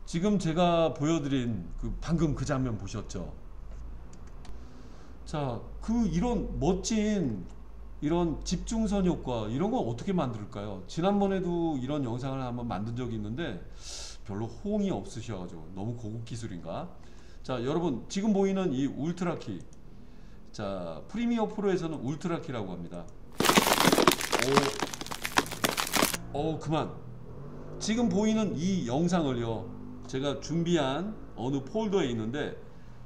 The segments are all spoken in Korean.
지금 제가 보여드린 방금 그 장면 보셨죠? 자, 이런 멋진 이런 집중선 효과 이런 거 어떻게 만들까요? 지난번에도 이런 영상을 한번 만든 적이 있는데 별로 호응이 없으셔가지고 너무 고급 기술인가? 자, 여러분 지금 보이는 이 울트라키, 자 프리미어 프로에서는 울트라키라고 합니다. 그만. 지금 보이는 이 영상을요, 제가 준비한 어느 폴더에 있는데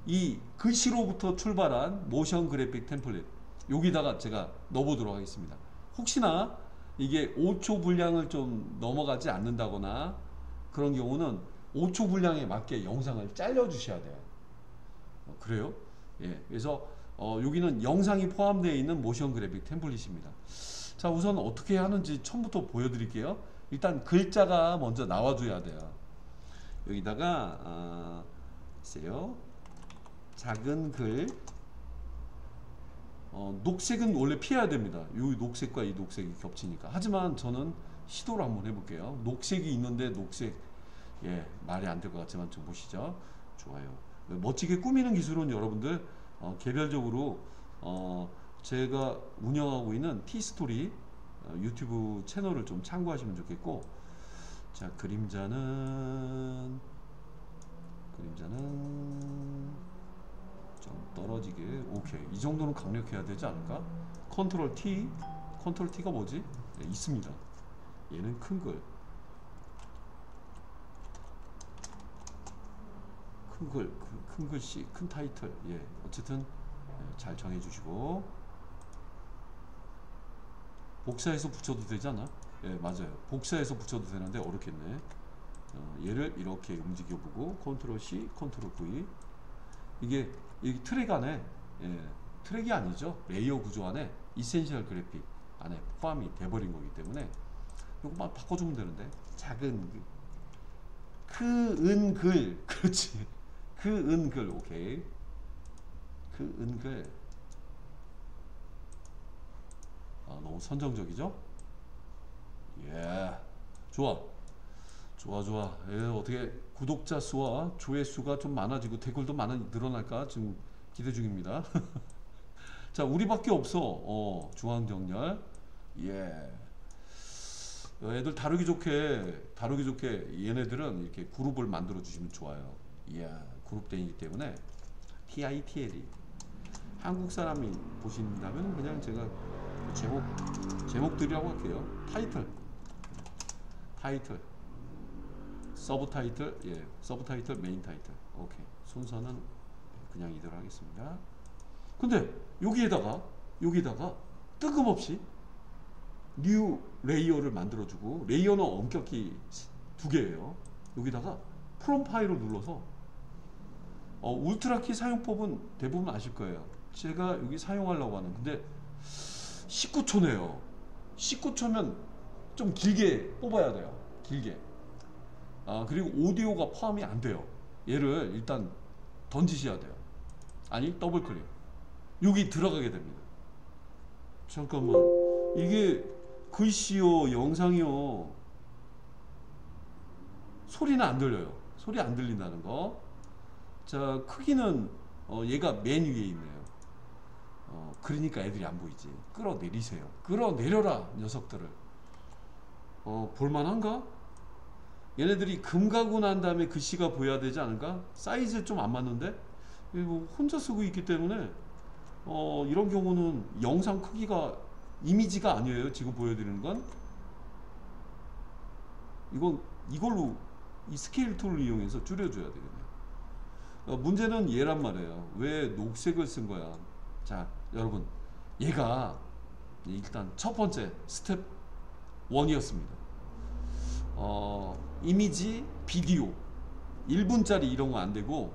이 글씨로부터 출발한 모션 그래픽 템플릿 여기다가 제가 넣어보도록 하겠습니다. 혹시나 이게 5초 분량을 좀 넘어가지 않는다거나 그런 경우는 5초 분량에 맞게 영상을 잘려 주셔야 돼요. 그래요? 예, 그래서 여기는 영상이 포함되어 있는 모션 그래픽 템플릿입니다. 자, 우선 어떻게 하는지 처음부터 보여드릴게요. 일단 글자가 먼저 나와줘야 돼요. 여기다가 글쎄요, 작은 글, 녹색은 원래 피해야 됩니다. 이 녹색과 이 녹색이 겹치니까. 하지만 저는 시도를 한번 해볼게요. 녹색이 있는데 녹색, 예, 말이 안 될 것 같지만 좀 보시죠. 좋아요. 멋지게 꾸미는 기술은 여러분들 개별적으로 제가 운영하고 있는 티스토리 유튜브 채널을 좀 참고하시면 좋겠고, 자 그림자는 좀 떨어지게, 오케이, 이 정도는 강력해야 되지 않을까? 컨트롤 T, 컨트롤 T가 뭐지? 네, 있습니다. 얘는 큰 글, 큰 글씨, 큰 타이틀. 예, 어쨌든 잘 정해주시고 복사해서 붙여도 되지 않아? 예, 맞아요. 복사해서 붙여도 되는데 어렵겠네. 얘를 이렇게 움직여보고 컨트롤 C, 컨트롤 V. 이게 트랙 안에, 예, 트랙이 아니죠. 레이어 구조 안에 이센셜 그래픽 안에 포함이 돼버린 거기 때문에 이거만 바꿔주면 되는데. 작은 글, 그렇지. 글, 오케이. 글. 너무 선정적이죠? 예, 좋아. 예, 어떻게 구독자 수와 조회수가 좀 많아지고 댓글도 많이 늘어날까 지금 기대 중입니다. 자, 우리밖에 없어. 중앙정렬. 예. 애들 다루기 좋게 얘네들은 이렇게 그룹을 만들어 주시면 좋아요. 예, 그룹대이기 때문에 TITL이 한국 사람이 보신다면 그냥 제가 제목들이라고 할게요. 타이틀, 서브 타이틀, 예, 서브 타이틀, 메인 타이틀. 오케이. 순서는 그냥 이대로 하겠습니다. 근데 여기에다가 뜬금없이 뉴 레이어를 만들어주고, 레이어는 엄격히 두 개예요. 여기다가 프롬파일을 눌러서 울트라키 사용법은 대부분 아실 거예요. 제가 여기 사용하려고 하는, 근데 19초네요. 19초면 좀 길게 뽑아야 돼요. 길게. 그리고 오디오가 포함이 안 돼요. 얘를 일단 던지셔야 돼요. 아니, 더블 클릭. 여기 들어가게 됩니다. 잠깐만. 이게 글씨요, 영상이요. 소리는 안 들려요. 소리 안 들린다는 거. 자, 크기는 얘가 맨 위에 있네요. 그러니까 애들이 안 보이지. 끌어내리세요. 끌어내려라, 녀석들을. 볼만한가? 얘네들이 금 가고 난 다음에 글씨가 보여야 되지 않을까? 사이즈 좀 안 맞는데? 이거 혼자 쓰고 있기 때문에 이런 경우는 영상 크기가 이미지가 아니에요. 지금 보여드리는 건 이걸로 이 스케일 툴을 이용해서 줄여줘야 되겠네요. 문제는 얘란 말이에요. 왜 녹색을 쓴 거야? 자, 여러분, 얘가 일단 첫 번째 스텝 1이었습니다. 이미지, 비디오 1분짜리 이런 거 안 되고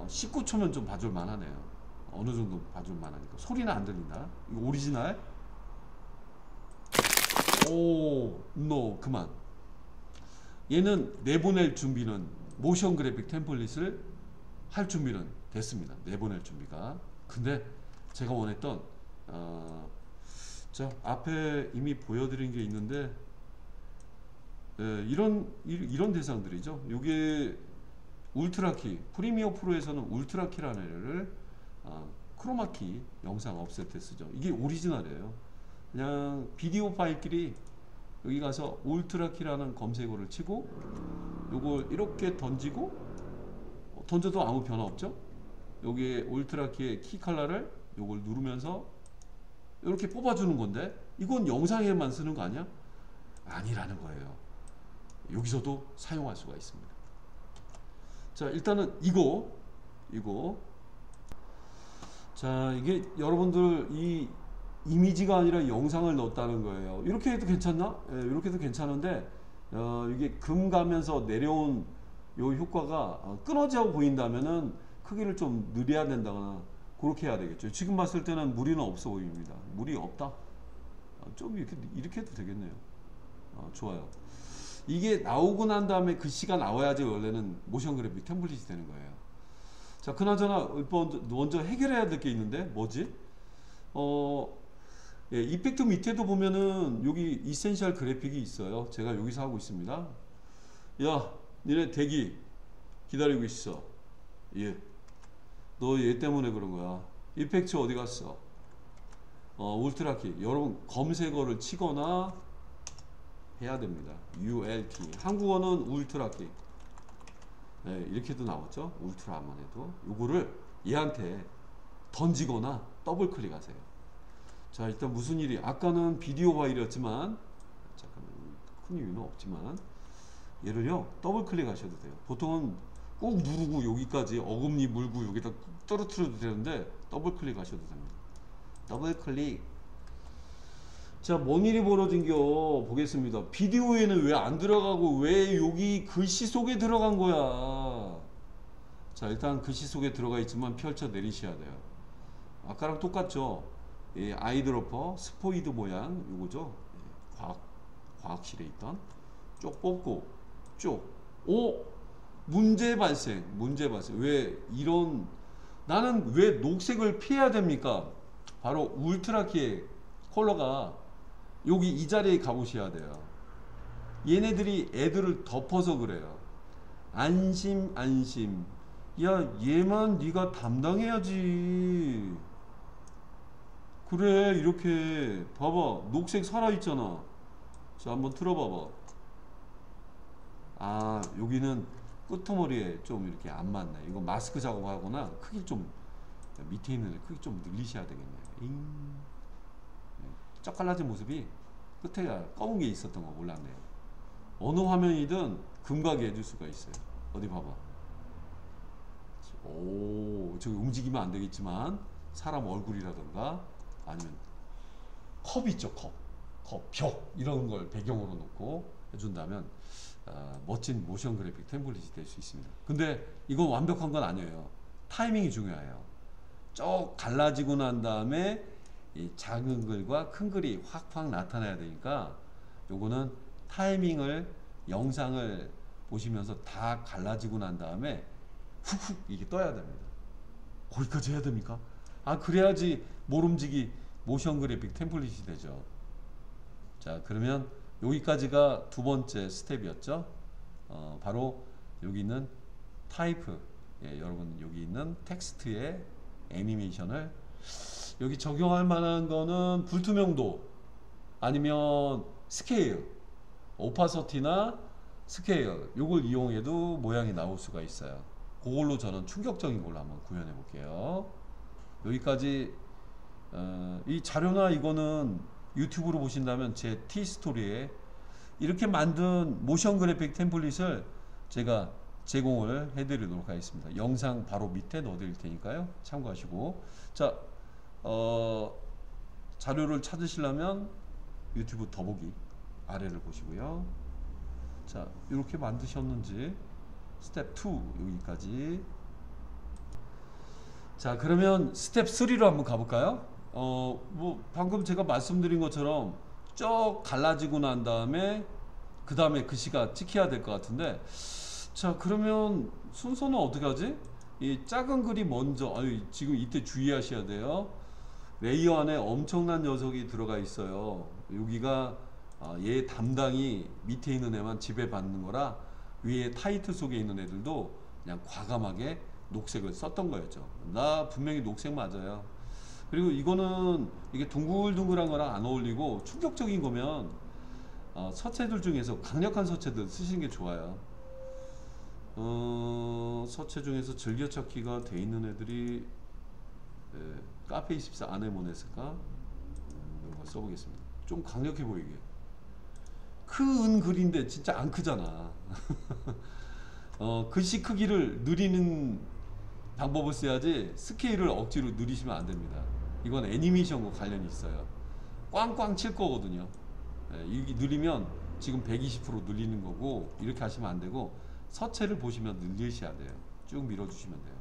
19초면 좀 봐줄 만하네요. 어느 정도 봐줄 만하니까. 소리는 안 들린다. 이거 오리지널. 노, 그만. 얘는 내보낼 준비는, 모션 그래픽 템플릿을 할 준비는 됐습니다. 내보낼 준비가. 근데 제가 원했던 자, 앞에 이미 보여드린 게 있는데 예, 이런 대상들이죠. 이게 울트라키, 프리미어 프로에서는 울트라키라는 애를 크로마키 영상 없앨 때 쓰죠. 이게 오리지널이에요. 그냥 비디오 파일끼리 여기 가서 울트라키라는 검색어를 치고 요걸 이렇게 던지고 던져도 아무 변화 없죠. 여기에 울트라키의 키 컬러를 요걸 누르면서 이렇게 뽑아주는 건데 이건 영상에만 쓰는 거 아니야? 아니라는 거예요. 여기서도 사용할 수가 있습니다. 자, 일단은 이거 자, 이게 여러분들 이 이미지가 아니라 영상을 넣었다는 거예요. 이렇게 해도 괜찮나? 예, 이렇게 해도 괜찮은데 이게 금 가면서 내려온 요 효과가 끊어져 보인다면은 크기를 좀 늘려야 된다거나 그렇게 해야 되겠죠. 지금 봤을 때는 무리는 없어 보입니다. 무리 없다. 좀 이렇게 해도 되겠네요. 좋아요. 이게 나오고 난 다음에 글씨가 나와야지 원래는 모션 그래픽 템플릿이 되는 거예요. 자, 그나저나 먼저 해결해야 될 게 있는데 뭐지? 예, 이펙트 밑에도 보면은 여기 이센셜 그래픽이 있어요. 제가 여기서 하고 있습니다. 야, 니네 대기 기다리고 있어. 예. 너 얘 때문에 그런 거야. 이펙트 어디 갔어? 울트라키. 여러분 검색어를 치거나 해야 됩니다. ULT. 한국어는 울트라키. 네, 이렇게도 나왔죠. 울트라만 해도. 요거를 얘한테 던지거나 더블 클릭하세요. 자, 일단 무슨 일이, 아까는 비디오 파일이었지만, 잠깐만, 큰 이유는 없지만, 얘를요, 더블 클릭하셔도 돼요. 보통은 꾹 누르고 여기까지 어금니 물고 여기다 떨어뜨려도 되는데, 더블 클릭하셔도 됩니다. 더블 클릭. 자, 뭔 일이 벌어진겨 보겠습니다. 비디오에는 왜 안 들어가고 왜 여기 글씨 속에 들어간 거야. 자, 일단 글씨 속에 들어가 있지만 펼쳐 내리셔야 돼요. 아까랑 똑같죠. 예, 아이드로퍼 스포이드 모양 요거죠. 예, 과학실에 있던 쪽 뽑고 쪽. 오, 문제 발생. 왜 이런, 나는 왜 녹색을 피해야 됩니까? 바로 울트라키의 컬러가 여기 이 자리에 가보셔야 돼요. 얘네들이 애들을 덮어서 그래요. 안심. 야, 얘만 네가 담당해야지. 그래, 이렇게 봐봐, 녹색 살아있잖아. 자, 한번 틀어봐봐. 아, 여기는 끄트머리에 좀 이렇게 안 맞네. 이거 마스크 작업하거나 크기 좀, 밑에 있는 애 크기 좀 늘리셔야 되겠네요. 쩍 갈라진 모습이 끝에 검은 게 있었던 거 몰랐네요. 어느 화면이든 금가게 해줄 수가 있어요. 어디 봐봐. 오, 저기 움직이면 안 되겠지만 사람 얼굴이라던가 아니면 컵 있죠, 벽 이런 걸 배경으로 놓고 해준다면 멋진 모션 그래픽 템플릿이 될 수 있습니다. 근데 이건 완벽한 건 아니에요. 타이밍이 중요해요. 쭉 갈라지고 난 다음에 이 작은 글과 큰 글이 확 나타나야 되니까 요거는 타이밍을, 영상을 보시면서 다 갈라지고 난 다음에 훅 이게 떠야 됩니다. 거기까지 해야 됩니까? 그래야지 모름지기 모션 그래픽 템플릿이 되죠. 자, 그러면 여기까지가 두 번째 스텝이었죠. 바로 여기 있는 타이프, 예, 여러분 여기 있는 텍스트의 애니메이션을 여기 적용할 만한 거는 불투명도 아니면 스케일, 오파서티나 스케일, 요걸 이용해도 모양이 나올 수가 있어요. 그걸로 저는 충격적인 걸로 한번 구현해 볼게요. 여기까지. 이 자료나 이거는 유튜브로 보신다면 제 T스토리에 이렇게 만든 모션 그래픽 템플릿을 제가 제공을 해드리도록 하겠습니다. 영상 바로 밑에 넣어드릴 테니까요. 참고하시고. 자, 자료를 찾으시려면 유튜브 더보기 아래를 보시고요. 자, 이렇게 만드셨는지 스텝 2 여기까지. 자, 그러면 스텝 3로 한번 가볼까요? 뭐 방금 제가 말씀드린 것처럼 쭉 갈라지고 난 다음에 그 다음에 글씨가 찍혀야 될 것 같은데, 자, 그러면 순서는 어떻게 하지? 이 작은 글이 먼저, 지금 이때 주의하셔야 돼요. 레이어 안에 엄청난 녀석이 들어가 있어요. 여기가 얘 담당이 밑에 있는 애만 지배받는 거라 위에 타이트 속에 있는 애들도 그냥 과감하게 녹색을 썼던 거였죠. 나 분명히 녹색 맞아요. 그리고 이거는 이게 둥글둥글한 거랑 안 어울리고 충격적인 거면 서체들 중에서 강력한 서체들 쓰시는 게 좋아요. 서체 중에서 즐겨찾기가 돼 있는 애들이 카페24 아네모네스까 이런 거 써보겠습니다. 좀 강력해 보이게. 큰 글인데 진짜 안 크잖아. 글씨 크기를 느리는 방법을 써야지 스케일을 억지로 느리시면 안 됩니다. 이건 애니메이션과 관련이 있어요. 꽝꽝 칠 거거든요. 이게 느리면 지금 120% 늘리는 거고 이렇게 하시면 안 되고 서체를 보시면 늘리셔야 돼요. 쭉 밀어주시면 돼요.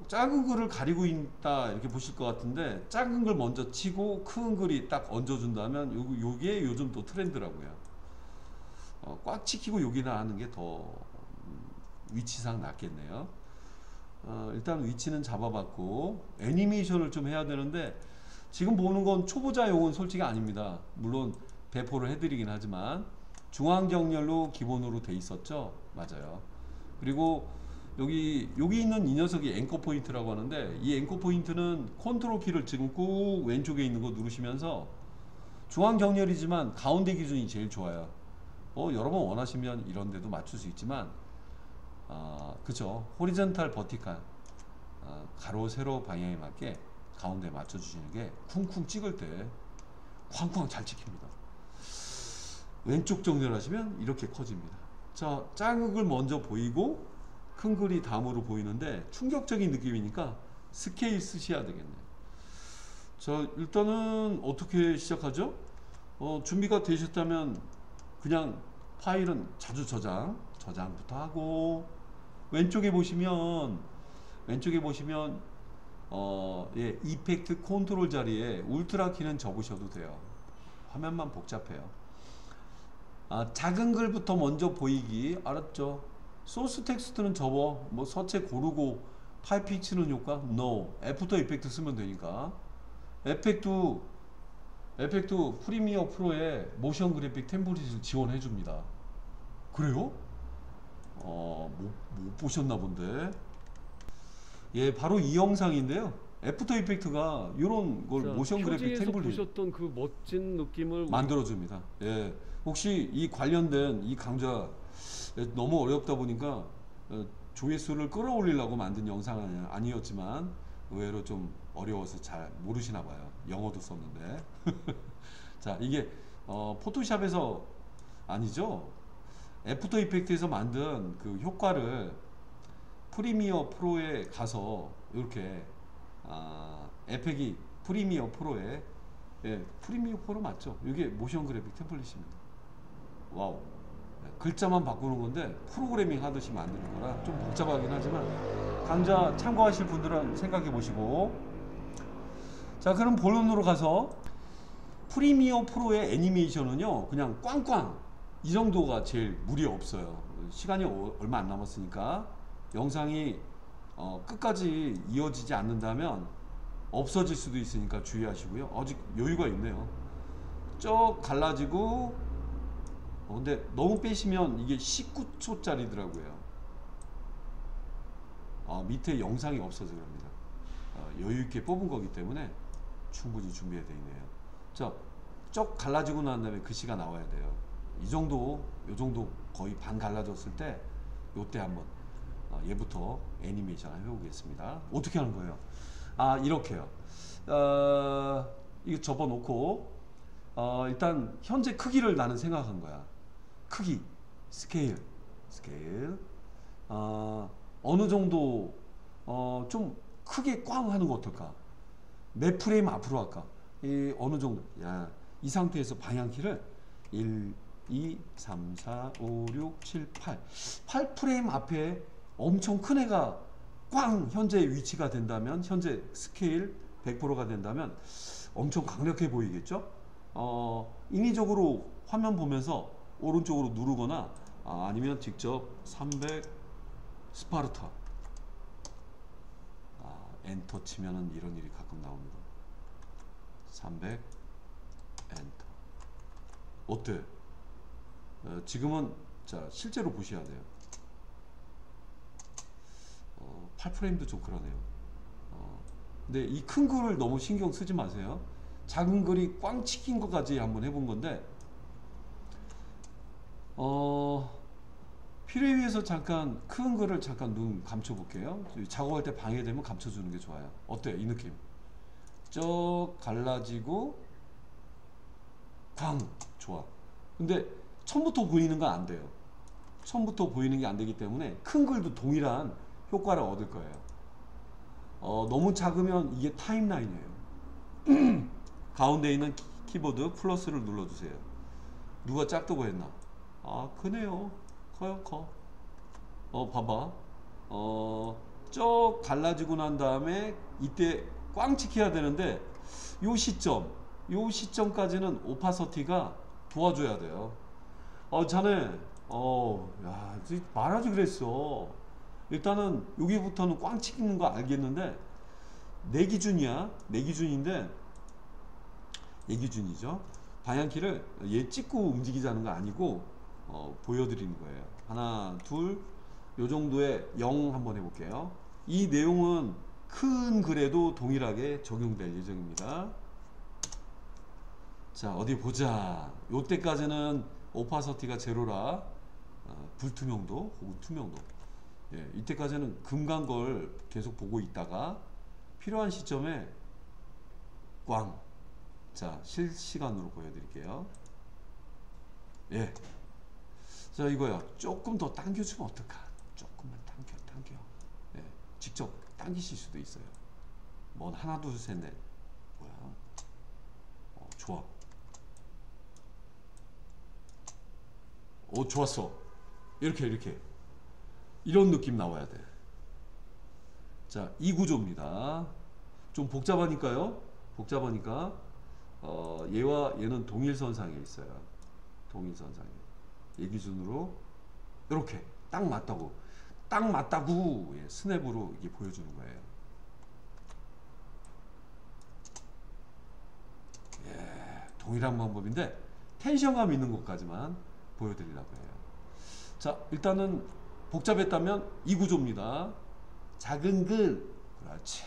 작은 글을 가리고 있다 이렇게 보실 것 같은데 작은 글 먼저 치고 큰 글이 딱 얹어준다면 요게 요즘 또 트렌드라고요. 꽉 치키고 여기다 하는 게 더 위치상 낫겠네요. 일단 위치는 잡아봤고 애니메이션을 좀 해야 되는데 지금 보는 건 초보자용은 솔직히 아닙니다. 물론 배포를 해드리긴 하지만 중앙정렬로 기본으로 돼 있었죠. 맞아요. 그리고 여기 있는 이 녀석이 앵커 포인트라고 하는데 이 앵커 포인트는 컨트롤 키를 지금 꾹 왼쪽에 있는 거 누르시면서 중앙정렬이지만 가운데 기준이 제일 좋아요. 여러분 원하시면 이런 데도 맞출 수 있지만 그쵸, 호리전탈 버티칼 가로 세로 방향에 맞게 가운데 맞춰 주시는 게 쿵쿵 찍을 때 쾅쾅 잘 찍힙니다. 왼쪽 정렬하시면 이렇게 커집니다. 자, 작은 글 먼저 보이고 큰 글이 다음으로 보이는데 충격적인 느낌이니까 스케일 쓰셔야 되겠네요. 자, 일단은 어떻게 시작하죠? 준비가 되셨다면 그냥 파일은 자주 저장부터 하고 왼쪽에 보시면 이펙트 컨트롤 자리에 울트라 키는 접으셔도 돼요. 화면만 복잡해요. 작은 글부터 먼저 보이기 알았죠? 소스 텍스트는 접어. 뭐 서체 고르고 파일 픽치는 효과? No. 애프터 이펙트 쓰면 되니까. 에펙트 프리미어 프로에 모션 그래픽 템플릿을 지원해 줍니다. 그래요? 못 보셨나 본데. 예, 바로 이 영상인데요. 애프터 이펙트가 이런 걸 모션 그래픽 템플릿 보셨던 그 멋진 느낌을 만들어 줍니다. 예. 혹시 이 관련된 이 강좌 너무 어렵다 보니까 조회수를 끌어올리려고 만든 영상은 아니었지만 의외로 좀 어려워서 잘 모르시나 봐요. 영어도 썼는데. 자, 이게 포토샵에서 아니죠. 애프터 이펙트에서 만든 그 효과를 프리미어 프로에 가서 이렇게 에펙이 프리미어 프로에 프리미어 프로 맞죠? 이게 모션 그래픽 템플릿입니다. 와우. 글자만 바꾸는 건데 프로그래밍 하듯이 만드는 거라 좀 복잡하긴 하지만 강좌 참고하실 분들은 생각해 보시고. 자, 그럼 본론으로 가서 프리미어 프로의 애니메이션은요 그냥 꽝꽝 이 정도가 제일 무리 없어요. 시간이 얼마 안 남았으니까 영상이 끝까지 이어지지 않는다면 없어질 수도 있으니까 주의하시고요. 아직 여유가 있네요. 쭉 갈라지고 근데 너무 빼시면 이게 19초짜리더라고요. 밑에 영상이 없어서 그럽니다. 여유있게 뽑은 거기 때문에 충분히 준비가 되어 있네요. 자, 쭉 갈라지고 난 다음에 글씨가 나와야 돼요. 요 정도 거의 반 갈라졌을 때 요때 한번 얘부터 애니메이션 해보겠습니다. 어떻게 하는 거예요? 이렇게요. 이거 접어놓고 일단 현재 크기를 나는 생각한 거야. 크기, 스케일 어느 정도 좀 크게 꽝 하는 거 어떨까? 몇 프레임 앞으로 할까? 어느 정도? 이 상태에서 방향키를 1, 2, 3, 4, 5, 6, 7, 8 프레임 앞에 엄청 큰 애가 꽝 현재 위치가 된다면, 현재 스케일 100%가 된다면 엄청 강력해 보이겠죠? 인위적으로 화면 보면서 오른쪽으로 누르거나 아니면 직접 300 스파르타 엔터 치면은 이런 일이 가끔 나옵니다. 300 엔터 어때? 지금은 자 실제로 보셔야 돼요. 8프레임도 좀 그러네요. 근데 이 큰 글을 너무 신경 쓰지 마세요. 작은 글이 꽝 치킨 것까지 한번 해본 건데 필요에 의해서 잠깐 큰 글을 잠깐 눈 감춰 볼게요. 작업할 때 방해되면 감춰주는 게 좋아요. 어때요? 이 느낌 쩍 갈라지고 광 좋아. 근데 처음부터 보이는 건 안 돼요. 처음부터 보이는 게 안 되기 때문에 큰 글도 동일한 효과를 얻을 거예요. 너무 작으면 이게 타임라인이에요. 가운데 있는 키보드 플러스를 눌러주세요. 누가 작다고 했나? 아 크네요. 커요 커. 봐봐. 쭉 갈라지고 난 다음에 이때 꽝 찍혀야 되는데 요 시점까지는 오파서티가 도와줘야 돼요. 자네 야 말하지 그랬어. 일단은 여기부터는 꽝 찍는 거 알겠는데 내 기준이야. 내 기준인데 얘 기준이죠. 방향키를 얘 찍고 움직이자는 거 아니고 보여드리는 거예요. 하나 둘 요 정도의 0 한번 해볼게요. 이 내용은 큰 글에도 동일하게 적용될 예정입니다. 자 어디 보자. 요때까지는 오파서티가 제로라 불투명도 혹은 투명도. 예, 이때까지는 금간 걸 계속 보고 있다가 필요한 시점에 꽝. 자 실시간으로 보여드릴게요. 예. 자 이거야. 조금 더 당겨주면 어떨까? 조금만 당겨. 예, 직접 당기실 수도 있어요. 뭐 하나 둘 셋 넷. 뭐야? 좋아. 좋았어. 이렇게 이런 느낌 나와야 돼. 자, 이 구조입니다. 좀 복잡하니까요. 복잡하니까 얘와 얘는 동일선상에 있어요. 동일선상에. 얘 기준으로 이렇게 딱 맞다고 예, 스냅으로 이게 보여주는 거예요. 예, 동일한 방법인데 텐션감 있는 것까지만 보여드리려고 해요. 자, 일단은 복잡했다면 이 구조입니다. 작은 글, 그렇지.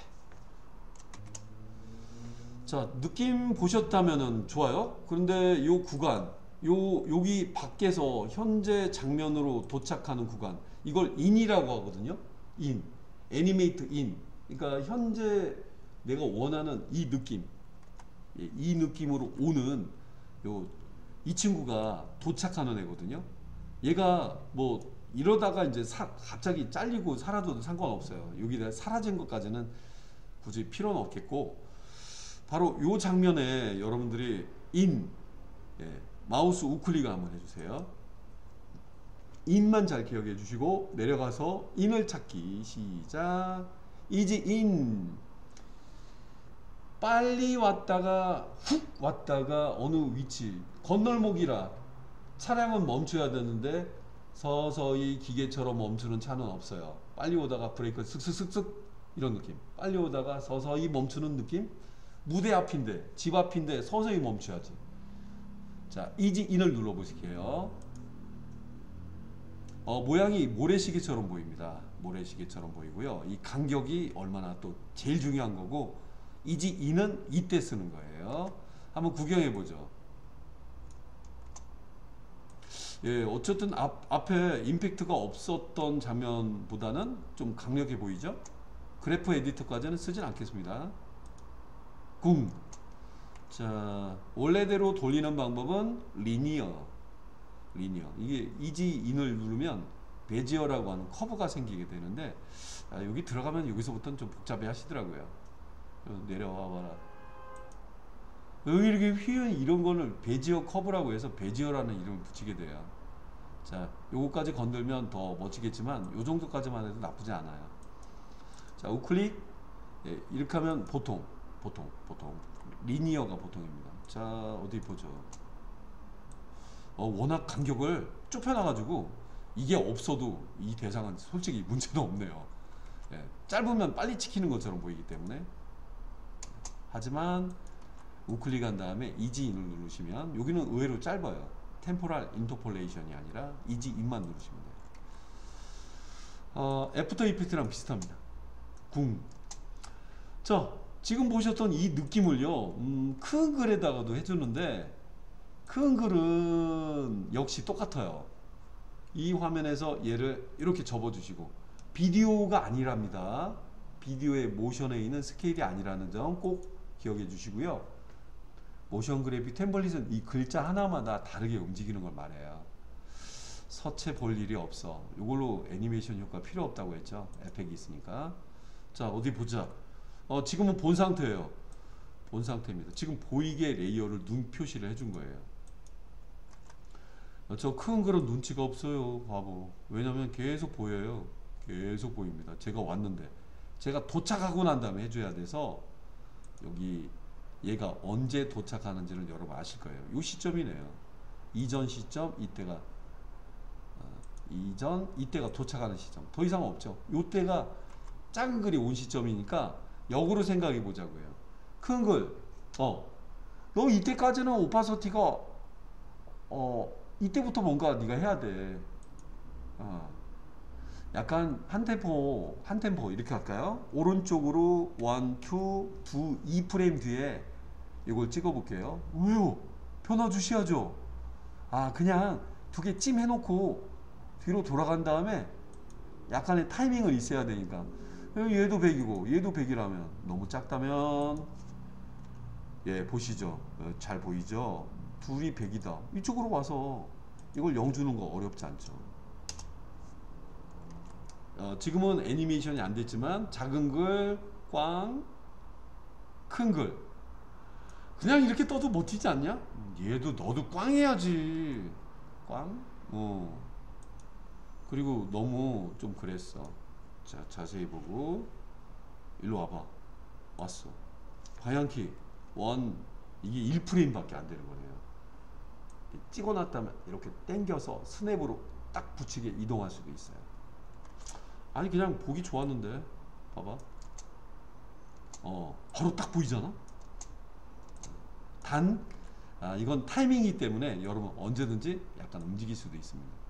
자, 느낌 보셨다면은 좋아요. 그런데 요 구간, 여기 밖에서 현재 장면으로 도착하는 구간, 이걸 인이라고 하거든요. 인, 애니메이트 인. 그러니까 현재 내가 원하는 이 느낌, 이 느낌으로 오는 이 친구가 도착하는 애거든요. 얘가 뭐 이러다가 이제 갑자기 잘리고 사라져도 상관없어요. 여기다 사라진 것까지는 굳이 필요는 없겠고, 바로 요 장면에 여러분들이 마우스 우클릭 한번 해주세요. 인만 잘 기억해 주시고 내려가서 인을 찾기 시작. 이지 인. 빨리 왔다가 훅 왔다가 어느 위치, 건널목이라 차량은 멈춰야 되는데 서서히 기계처럼 멈추는 차는 없어요. 빨리 오다가 브레이크 슥슥슥슥 이런 느낌. 빨리 오다가 서서히 멈추는 느낌. 무대 앞인데 집 앞인데 서서히 멈춰야지. 자, 이지 인을 눌러 보실게요. 모양이 모래시계처럼 보입니다. 모래시계처럼 보이고요. 이 간격이 얼마나 또 제일 중요한 거고, 이지 인은 이때 쓰는 거예요. 한번 구경해 보죠. 예, 어쨌든 앞에 임팩트가 없었던 장면보다는 좀 강력해 보이죠? 그래프 에디터까지는 쓰진 않겠습니다. 궁. 자, 원래대로 돌리는 방법은 리니어. 이게 이지 인을 누르면 베지어라고 하는 커브가 생기게 되는데, 여기 들어가면 여기서부터는 좀 복잡해 하시더라고요. 내려와 봐라. 여기 이렇게 휘은 이런 거를 베지어 커브라고 해서 베지어라는 이름을 붙이게 돼요. 자, 요거까지 건들면 더 멋지겠지만 요 정도까지만 해도 나쁘지 않아요. 자, 우클릭. 예, 이렇게 하면 보통 리니어가 보통입니다. 자, 어디 보죠. 워낙 간격을 좁혀놔가지고 이게 없어도 이 대상은 솔직히 문제는 없네요. 예, 짧으면 빨리 찍히는 것처럼 보이기 때문에. 하지만 우클릭한 다음에 이지 인을 누르시면 여기는 의외로 짧아요. 템포럴 인터폴레이션이 아니라 이지 인만 누르시면 돼요. 애프터 이펙트랑 비슷합니다. 궁. 자, 지금 보셨던 이 느낌을요, 큰 글에다가도 해주는데, 큰 글은 역시 똑같아요. 이 화면에서 얘를 이렇게 접어주시고, 비디오가 아니랍니다. 비디오의 모션에 있는 스케일이 아니라는 점 꼭 기억해 주시고요. 모션 그래픽 템플릿은 이 글자 하나마다 다르게 움직이는 걸 말해요. 서체 볼 일이 없어. 이걸로 애니메이션 효과 필요 없다고 했죠. 에펙이 있으니까. 자, 어디 보자. 지금은 본 상태예요. 본 상태입니다. 지금 보이게 레이어를 눈 표시를 해준 거예요. 저 큰 글은 눈치가 없어요. 바보. 왜냐면 계속 보여요. 계속 보입니다. 제가 왔는데 제가 도착하고 난 다음에 해줘야 돼서 여기 얘가 언제 도착하는지는 여러분 아실 거예요. 이 시점이네요. 이전 시점, 이때가 이때가 도착하는 시점. 더 이상 없죠. 이때가 작은 글이 온 시점이니까 역으로 생각해 보자고요. 큰 글, 너 이때까지는 오파서티가 이때부터 뭔가 네가 해야 돼. 약간 한 템포 이렇게 할까요? 오른쪽으로 1, 2 프레임 뒤에 이걸 찍어 볼게요. 왜요? 변화 주셔야죠. 그냥 두 개 찜 해놓고 뒤로 돌아간 다음에 약간의 타이밍은 있어야 되니까. 얘도 100이고 얘도 100이라면 너무 작다면 보시죠. 잘 보이죠? 둘이 100이다. 이쪽으로 와서 이걸 0 주는 거 어렵지 않죠. 지금은 애니메이션이 안 됐지만 작은 글, 꽝, 큰 글 그냥 이렇게 떠도 멋지지 않냐? 얘도 너도 꽝 해야지. 꽝? 그리고 너무 좀 그랬어. 자, 자세히 보고 일로 와봐. 왔어. 방향키 1 이게 1프레임밖에 안 되는 거네요. 찍어놨다면 이렇게 당겨서 스냅으로 딱 붙이게 이동할 수도 있어요. 아니 그냥 보기 좋았는데 봐봐. 바로 딱 보이잖아. 단 이건 타이밍이기 때문에 여러분 언제든지 약간 움직일 수도 있습니다.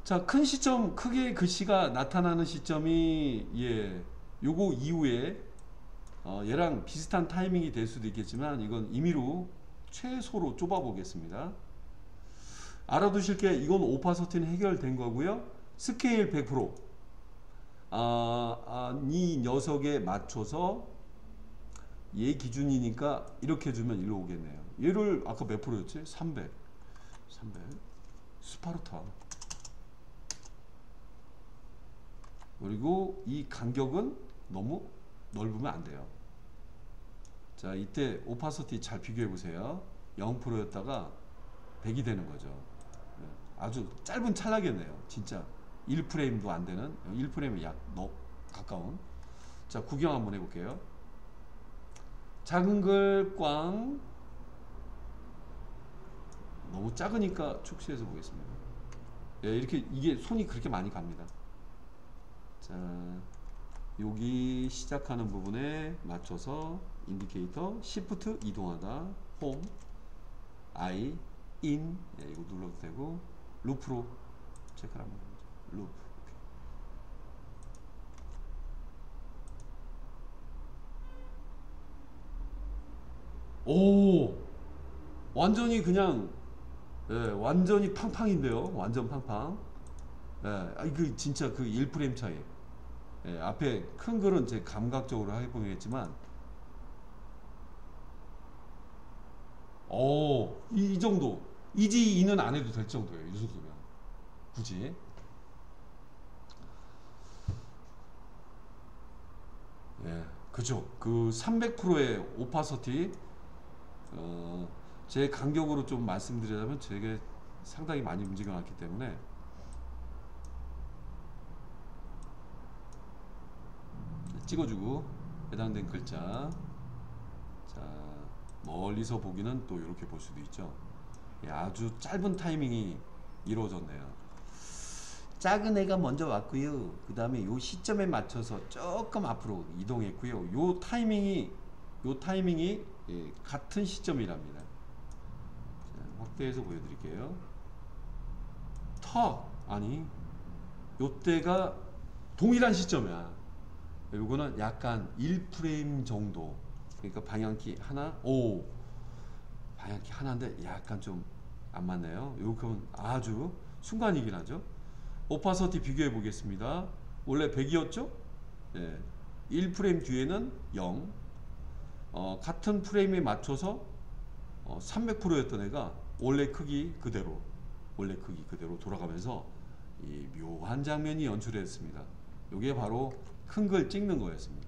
자, 큰 시점, 크게 글씨가 나타나는 시점이 요거 이후에 얘랑 비슷한 타이밍이 될 수도 있겠지만 이건 임의로 최소로 좁아 보겠습니다. 알아두실 게 이건 오파서티는 해결된 거고요. 스케일 100%. 이 녀석에 맞춰서 얘 기준이니까 이렇게 주면 일로 오겠네요. 얘를 아까 몇 프로였지? 300. 스파르타. 그리고 이 간격은 너무 넓으면 안 돼요. 자, 이때 오파서티 잘 비교해 보세요. 0%였다가 100이 되는 거죠. 아주 짧은 찰나겠네요. 진짜 1프레임도 안 되는, 1프레임에 약 가까운. 자, 구경 한번 해볼게요. 작은 글 꽝. 너무 작으니까 축소해서 보겠습니다. 이렇게 이게 손이 그렇게 많이 갑니다. 자, 여기 시작하는 부분에 맞춰서 인디케이터 시프트 이동하다 홈 I 인 이거 눌러도 되고 루프로 체크를 한번 해보죠. 루프. 오, 완전히 그냥 완전히 팡팡인데요. 완전 팡팡. 이거 진짜 그 1프레임 차이. 앞에 큰 글은 제 감각적으로 해보겠지만, 이 정도. 이지 2는 안 해도 될 정도예요. 이 정도면. 굳이. 그죠. 그 300%의 오파서티, 제 간격으로 좀 말씀드리자면 되게 상당히 많이 움직여놨기 때문에 찍어주고 해당된 글자. 자, 멀리서 보기는 또 이렇게 볼 수도 있죠. 아주 짧은 타이밍이 이루어졌네요. 작은 애가 먼저 왔고요. 그 다음에 요 시점에 맞춰서 조금 앞으로 이동했고요. 요 타이밍이 요 타이밍이 같은 시점이랍니다. 자, 확대해서 보여드릴게요. 아니 요때가 동일한 시점이야. 요거는 약간 1프레임 정도. 그러니까 방향키 하나, 방향키 하나인데 약간 좀 안 맞네요. 요건 아주 순간이긴 하죠. 오파서티 비교해 보겠습니다. 원래 100이었죠? 1프레임 뒤에는 0. 같은 프레임에 맞춰서 300%였던 애가 원래 크기 그대로 돌아가면서 이 묘한 장면이 연출했습니다. 이게 바로 큰 걸 찍는 거였습니다.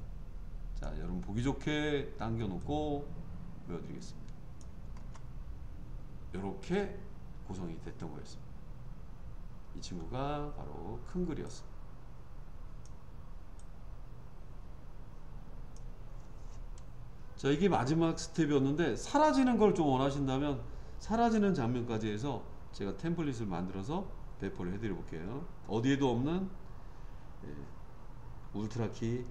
자, 여러분 보기 좋게 당겨 놓고 보여드리겠습니다. 이렇게 구성이 됐던 거였습니다. 이 친구가 바로 큰 글이었습니다. 자, 이게 마지막 스텝이었는데 사라지는 걸 좀 원하신다면 사라지는 장면까지 해서 제가 템플릿을 만들어서 배포를 해드려 볼게요. 어디에도 없는 울트라키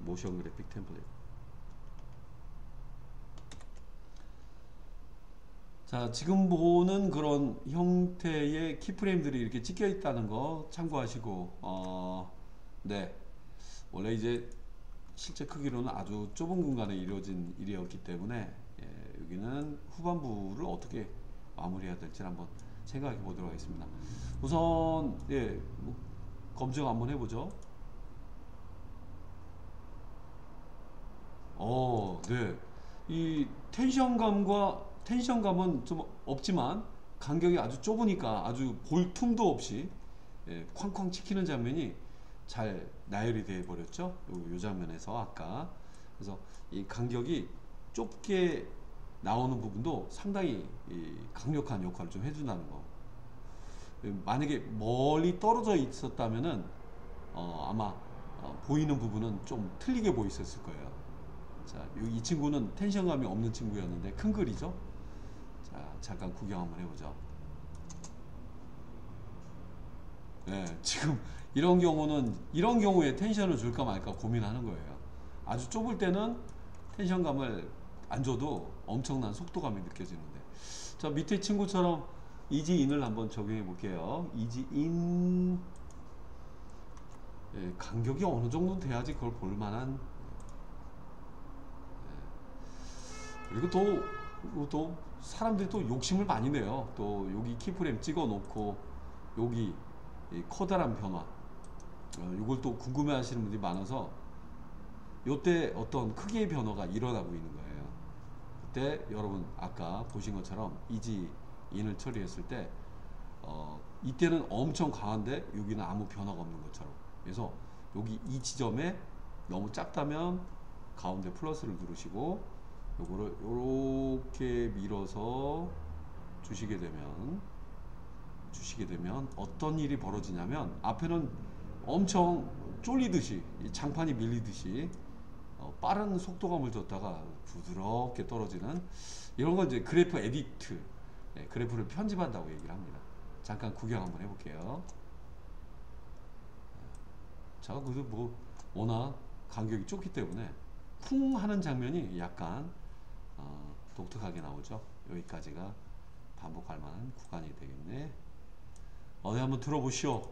모션 그래픽 템플릿. 자, 지금 보는 그런 형태의 키프레임들이 이렇게 찍혀 있다는 거 참고하시고, 네, 원래 이제 실제 크기로는 아주 좁은 공간에 이루어진 일이었기 때문에 여기는 후반부를 어떻게 마무리해야 될지 한번 생각해 보도록 하겠습니다. 우선 뭐 검증 한번 해보죠. 네, 이 텐션감은 좀 없지만 간격이 아주 좁으니까 아주 볼 틈도 없이 쾅쾅 찍히는 장면이 잘 나열이 되어 버렸죠. 요 장면에서 아까. 그래서 이 간격이 좁게 나오는 부분도 상당히 강력한 역할을 좀 해준다는 거. 만약에 멀리 떨어져 있었다면은 아마 보이는 부분은 좀 틀리게 보였을 거예요. 자, 이 친구는 텐션감이 없는 친구였는데 큰 글이죠. 자, 잠깐 구경 한번 해보죠. 네, 지금 이런 경우에 텐션을 줄까 말까 고민하는 거예요. 아주 좁을 때는 텐션감을 안 줘도 엄청난 속도감이 느껴지는데. 자, 밑에 친구처럼 이지인을 한번 적용해 볼게요. 이지인, 간격이 어느 정도 돼야지 그걸 볼 만한. 그리고 또 사람들이 또 욕심을 많이 내요. 또 여기 키프레임 찍어 놓고 여기 이 커다란 변화, 이걸 또 궁금해 하시는 분들이 많아서 요때 어떤 크기의 변화가 일어나고 있는 거예요. 그때 여러분 아까 보신 것처럼 이지인을 처리했을 때 이때는 엄청 강한데 여기는 아무 변화가 없는 것처럼. 그래서 여기 이 지점에 너무 작다면 가운데 플러스를 누르시고 요거를 요렇게 밀어서 주시게 되면 어떤 일이 벌어지냐면 앞에는 엄청 쫄리듯이 장판이 밀리듯이 빠른 속도감을 줬다가 부드럽게 떨어지는 이런 건 이제 그래프 에디트, 그래프를 편집한다고 얘기를 합니다. 잠깐 구경 한번 해볼게요. 자, 그래도 뭐 워낙 간격이 좁기 때문에 쿵 하는 장면이 약간 독특하게 나오죠. 여기까지가 반복할 만한 구간이 되겠네. 네, 한번 들어보시오.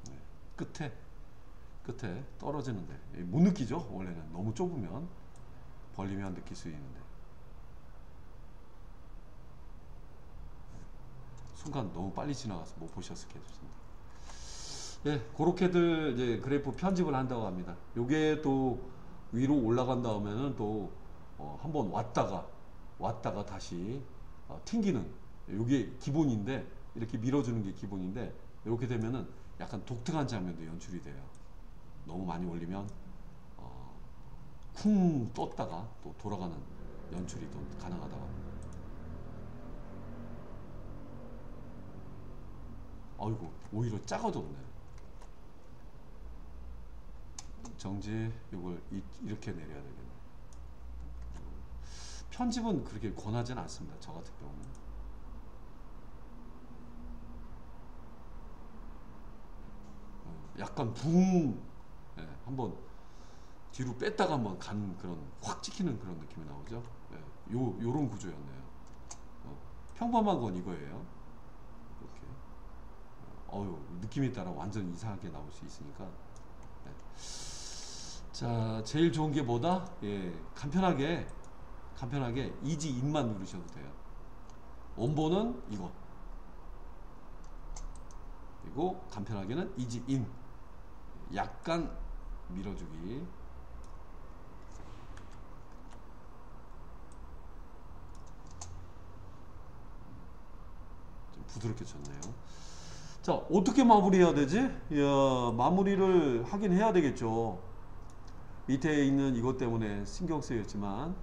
네, 끝에 떨어지는데 못 느끼죠. 원래는 너무 좁으면 벌리면 느낄 수 있는데 순간 너무 빨리 지나가서 못 보셨을 게 좋습니다. 예, 그렇게들 이제 그래프 편집을 한다고 합니다. 요게 또 위로 올라간 다음에는 또 한번 왔다가 다시 튕기는, 요게 기본인데, 이렇게 밀어주는 게 기본인데, 이렇게 되면은 약간 독특한 장면도 연출이 돼요. 너무 많이 올리면 쿵 떴다가 또 돌아가는 연출이 또 가능하다고 합니다. 아이고, 오히려 작아졌네. 정지, 이걸 이렇게 내려야 되겠네. 편집은 그렇게 권하진 않습니다. 저 같은 경우는. 약간 예, 한번 뒤로 뺐다가 한번 가는 그런 확 찍히는 그런 느낌이 나오죠. 예, 요런 구조였네요. 평범한 건 이거예요. 이렇게. 느낌에 따라 완전 이상하게 나올 수 있으니까. 예. 자, 제일 좋은 게 뭐다? 예, 간편하게 이지 인만 누르셔도 돼요. 원본은 이거. 그리고 간편하게는 이지 인. 약간 밀어주기. 좀 부드럽게 쳤네요. 자, 어떻게 마무리해야 되지? 이야, 마무리를 하긴 해야 되겠죠. 밑에 있는 이것 때문에 신경 쓰였지만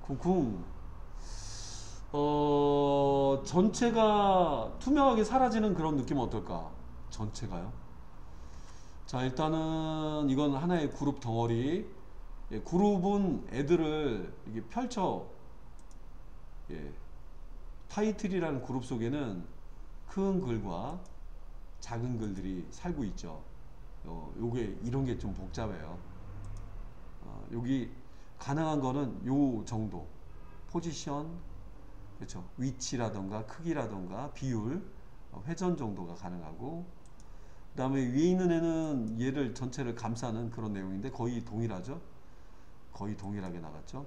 쿵쿵. 전체가 투명하게 사라지는 그런 느낌 어떨까? 전체가요. 자, 일단은 이건 하나의 그룹 덩어리. 예, 그룹은 애들을 이게 펼쳐. 예, 타이틀이라는 그룹 속에는 큰 글과 작은 글들이 살고 있죠. 요게 이런 게 좀 복잡해요. 여기 가능한 거는 요 정도 포지션, 그렇죠, 위치라던가 크기라던가 비율, 회전 정도가 가능하고, 그 다음에 위에 있는 애는 얘를 전체를 감싸는 그런 내용인데 거의 동일하죠. 거의 동일하게 나갔죠.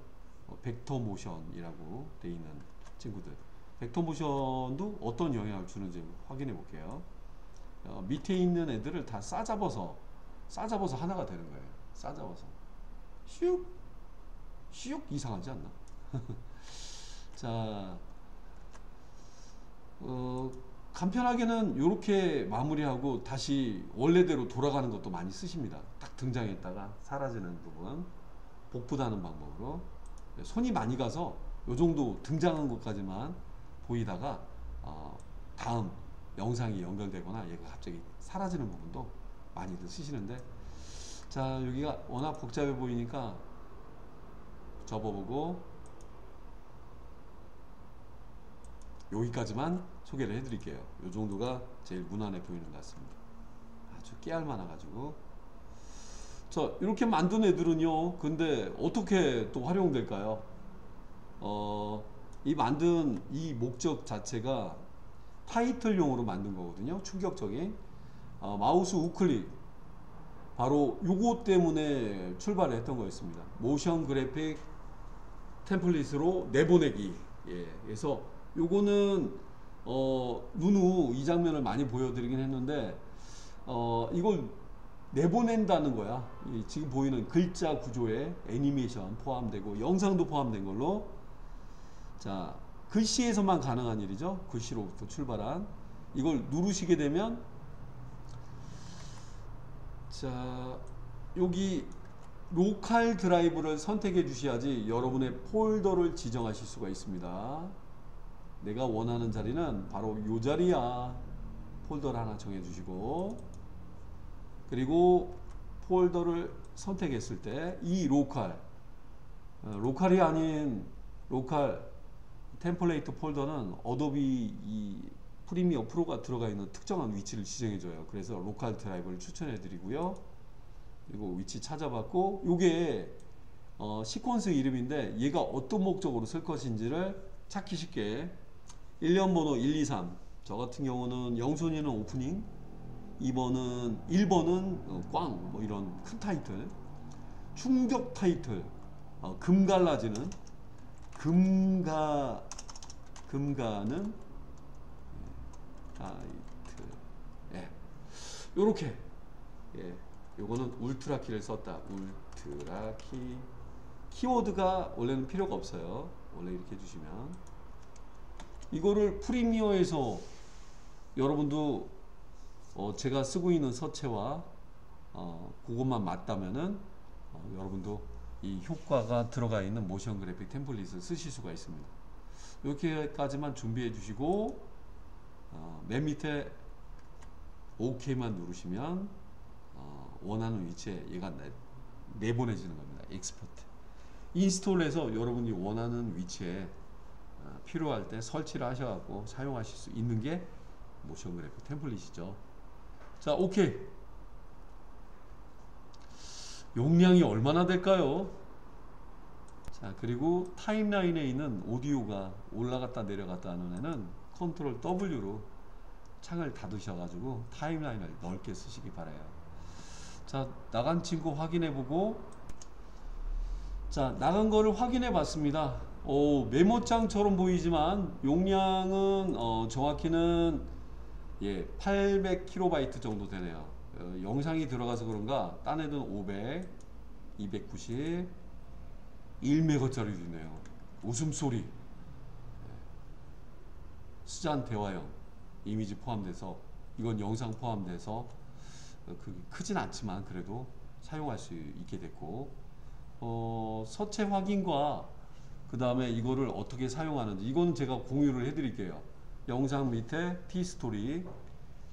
벡터 모션이라고 돼 있는 친구들. 벡터 모션도 어떤 영향을 주는지 확인해 볼게요. 밑에 있는 애들을 다 싸잡아서 하나가 되는 거예요. 싸잡아서 슉 이상하지 않나? 자, 간편하게는 이렇게 마무리하고 다시 원래대로 돌아가는 것도 많이 쓰십니다. 딱 등장했다가 사라지는 부분 복붙하는 방법으로. 손이 많이 가서 요 정도 등장한 것까지만 보이다가 다음 영상이 연결되거나 얘가 갑자기 사라지는 부분도 많이들 쓰시는데, 자, 여기가 워낙 복잡해 보이니까 접어보고 여기까지만 소개를 해드릴게요. 요 정도가 제일 무난해 보이는 것 같습니다. 아주 깨알 많아가지고. 자, 이렇게 만든 애들은요, 근데 어떻게 또 활용될까요? 이 만든 이 목적 자체가 타이틀용으로 만든 거거든요. 충격적인 마우스 우클릭, 바로 요거 때문에 출발을 했던 거였습니다. 모션 그래픽 템플릿으로 내보내기. 예, 그래서 요거는 누누 이 장면을 많이 보여드리긴 했는데, 이걸 내보낸다는 거야. 지금 보이는 글자 구조에 애니메이션 포함되고 영상도 포함된 걸로. 자, 글씨에서만 가능한 일이죠. 글씨로부터 출발한. 이걸 누르시게 되면, 자, 여기 로컬 드라이브를 선택해 주셔야지 여러분의 폴더를 지정하실 수가 있습니다. 내가 원하는 자리는 바로 이 자리야. 폴더를 하나 정해 주시고, 그리고 폴더를 선택했을 때 이 로컬이 아닌 로컬 템플레이트 폴더는 어도비 이 프리미어 프로가 들어가 있는 특정한 위치를 지정해 줘요. 그래서 로컬 드라이브를 추천해 드리고요. 그리고 위치 찾아봤고, 요게 시퀀스 이름인데 얘가 어떤 목적으로 쓸 것인지를 찾기 쉽게 1년 번호 1, 2, 3, 저 같은 경우는 영순이는 오프닝, 1번은 꽝, 뭐 이런 큰 타이틀, 충격 타이틀, 금 갈라지는, 금가는 타이틀. 예, 요렇게. 예, 요거는 울트라 키를 썼다. 울트라 키. 키워드가 원래는 필요가 없어요. 원래 이렇게 해주시면. 이거를 프리미어에서 여러분도 제가 쓰고 있는 서체와 그것만 맞다면은 여러분도 이 효과가 들어가 있는 모션 그래픽 템플릿을 쓰실 수가 있습니다. 이렇게까지만 준비해 주시고 맨 밑에 OK만 누르시면 원하는 위치에 얘가 내보내지는 겁니다. 익스포트. 인스톨해서 여러분이 원하는 위치에 필요할 때 설치를 하셔갖고 사용하실 수 있는 게 모션 그래픽 템플릿이죠. 자, 오케이. 용량이 얼마나 될까요? 자, 그리고 타임라인에 있는 오디오가 올라갔다 내려갔다 하는 애는 컨트롤 W로 창을 닫으셔가지고 타임라인을 넓게 쓰시기 바라요. 자, 나간 친구 확인해보고, 자, 나간 거를 확인해 봤습니다. 메모장처럼 보이지만 용량은 정확히는 800KB 정도 되네요. 영상이 들어가서 그런가 딴 애는 500, 290, 1메가짜리도 있네요. 웃음소리, 스잔 대화형 이미지 포함돼서, 이건 영상 포함돼서 크진 않지만 그래도 사용할 수 있게 됐고, 서체 확인과 그 다음에 이거를 어떻게 사용하는지 이건 제가 공유를 해드릴게요. 영상 밑에 T스토리,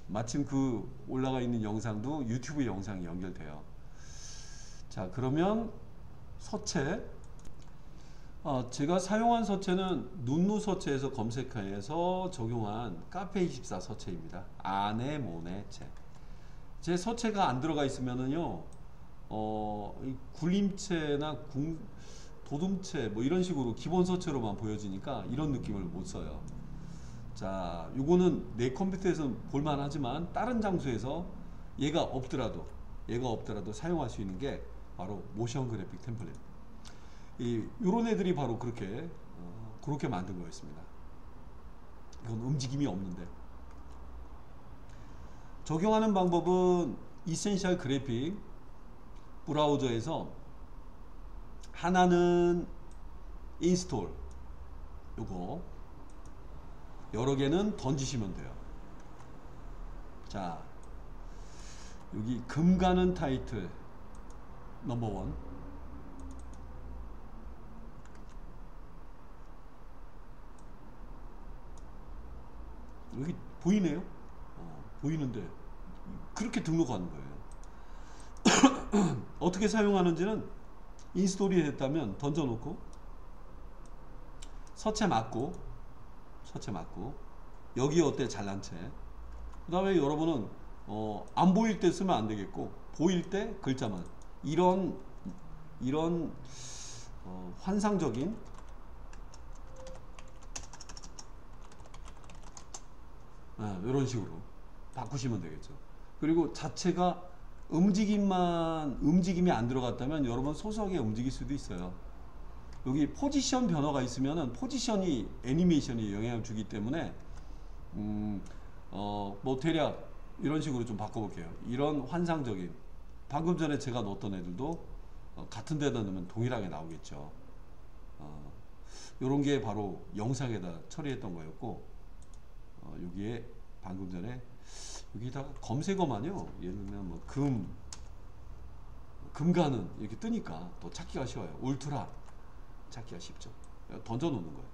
마침 그 올라가 있는 영상도 유튜브 영상이 연결돼요. 자, 그러면 서체, 제가 사용한 서체는 눈누 서체에서 검색해서 적용한 카페24 서체입니다. 아네모네 책. 제 서체가 안 들어가 있으면은요, 이 굴림체나 도둠체 뭐 이런 식으로 기본 서체로만 보여지니까 이런 느낌을 못 써요. 자, 요거는 내 컴퓨터에서 볼만하지만 다른 장소에서 얘가 없더라도 사용할 수 있는 게 바로 모션 그래픽 템플릿. 요런 애들이 바로 그렇게 만든 거였습니다. 이건 움직임이 없는데, 적용하는 방법은 이센셜 그래픽 브라우저에서 하나는 인스톨, 요거 여러 개는 던지시면 돼요. 자, 여기 금 가는 타이틀 넘버 1, 여기 보이네요. 보이는데 그렇게 등록하는 거예요. 어떻게 사용하는지는 인스톨이 됐다면 던져놓고 서체 맞고 여기 어때 잘난 채, 그 다음에 여러분은 안 보일 때 쓰면 안 되겠고 보일 때 글자만 이런 환상적인 이런 식으로 바꾸시면 되겠죠. 그리고 자체가 움직임이 안 들어갔다면 여러분 소소하게 움직일 수도 있어요. 여기 포지션 변화가 있으면은 포지션이 애니메이션이 영향을 주기 때문에 뭐 대략 이런 식으로 좀 바꿔볼게요. 이런 환상적인, 방금 전에 제가 넣었던 애들도 같은 데다 넣으면 동일하게 나오겠죠. 요런 게 바로 영상에다 처리했던 거였고, 여기에 방금 전에 여기다가 검색어만요, 예를 들면 뭐 금가는 이렇게 뜨니까 더 찾기가 쉬워요. 울트라 찾기가 쉽죠. 던져 놓는 거예요.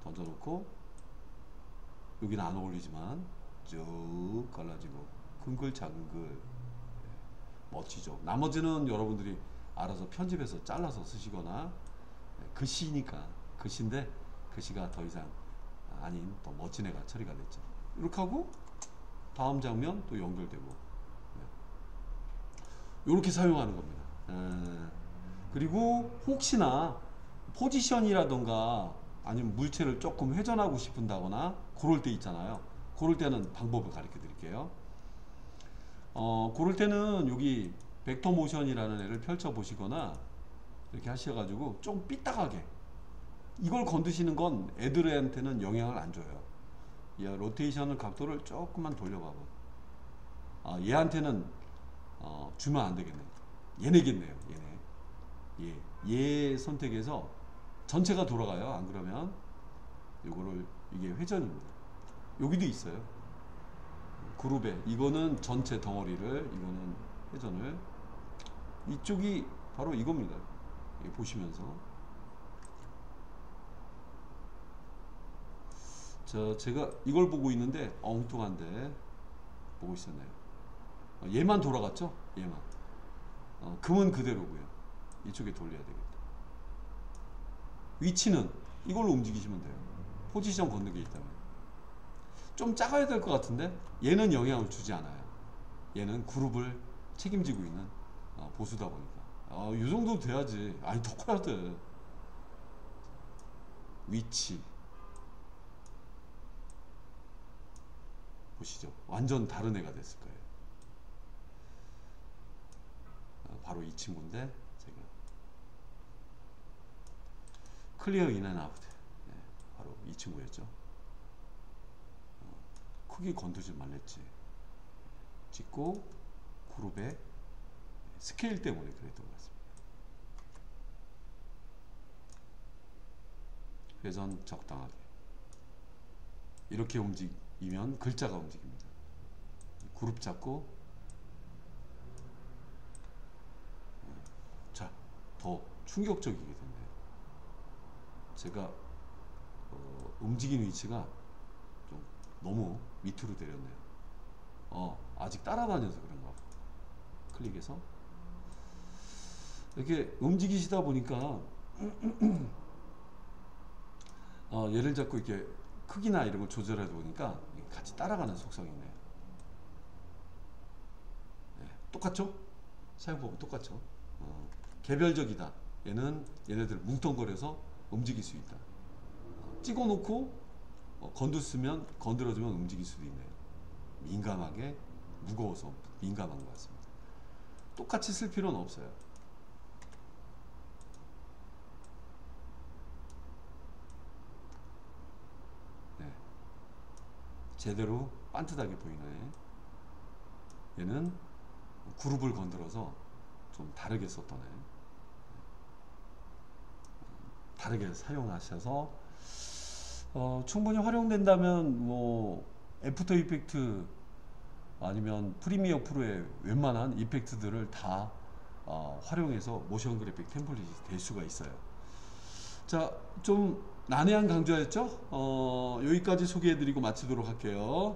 던져 놓고 여기는 안 어울리지만 쭉 갈라지고 큰 글 작은 글, 멋지죠. 나머지는 여러분들이 알아서 편집해서 잘라서 쓰시거나, 글씨니까 글씨인데 글씨가 더 이상 아닌 더 멋진 애가 처리가 됐죠. 이렇게 하고 다음 장면 또 연결되고, 이렇게 사용하는 겁니다. 그리고 혹시나 포지션이라던가 아니면 물체를 조금 회전하고 싶은다거나 그럴 때 있잖아요. 그럴 때는 방법을 가르쳐 드릴게요. 그럴 때는 여기 벡터 모션이라는 애를 펼쳐 보시거나 이렇게 하셔가지고 좀 삐딱하게, 이걸 건드시는 건 애들한테는 영향을 안 줘요. 로테이션을 각도를 조금만 돌려봐봐. 얘한테는 주면 안 되겠네. 얘네겠네요. 얘 선택해서 전체가 돌아가요. 안 그러면 요거를, 이게 회전입니다. 여기도 있어요. 그룹에 이거는 전체 덩어리를, 이거는 회전을, 이쪽이 바로 이겁니다. 보시면서 제가 이걸 보고 있는데 엉뚱한데 보고 있었네요. 얘만 돌아갔죠? 얘만. 금은 그대로고요. 이쪽에 돌려야 되겠다. 위치는 이걸로 움직이시면 돼요. 포지션 걷는 게 있다면. 좀 작아야 될 것 같은데 얘는 영향을 주지 않아요. 얘는 그룹을 책임지고 있는 보수다 보니까. 이 정도 돼야지. 아니 더 커야 돼. 위치 보시죠. 완전 다른 애가 됐을 거예요. 바로 이 친구인데 제가 클리어 인 앤 아웃. 네, 바로 이 친구였죠. 크게 건들지 말랬지. 찍고 그룹에 스케일 때문에 그랬던 것 같습니다. 회전 적당하게 이렇게 움직이면 글자가 움직입니다. 그룹 잡고 자, 더 충격적이게 됐네요. 제가 움직이는 위치가 좀 너무 밑으로 내렸네요. 아직 따라다녀서 그런가 봐. 클릭해서 이렇게 움직이시다 보니까 얘를 잡고 이렇게 크기나 이런 걸 조절해 보니까 같이 따라가는 속성이 있네요. 네, 똑같죠? 사용법은 똑같죠? 개별적이다. 얘네들 뭉텅거려서 움직일 수 있다. 찍어 놓고 건드려주면 움직일 수도 있네요. 민감하게, 무거워서 민감한 것 같습니다. 똑같이 쓸 필요는 없어요. 네. 제대로 반듯하게 보이네. 얘는 그룹을 건드려서 좀 다르게 썼던 애. 다르게 사용하셔서 충분히 활용된다면 뭐 애프터 이펙트 아니면 프리미어 프로의 웬만한 이펙트들을 다 활용해서 모션 그래픽 템플릿이 될 수가 있어요. 자, 좀 난해한 강좌였죠? 여기까지 소개해드리고 마치도록 할게요.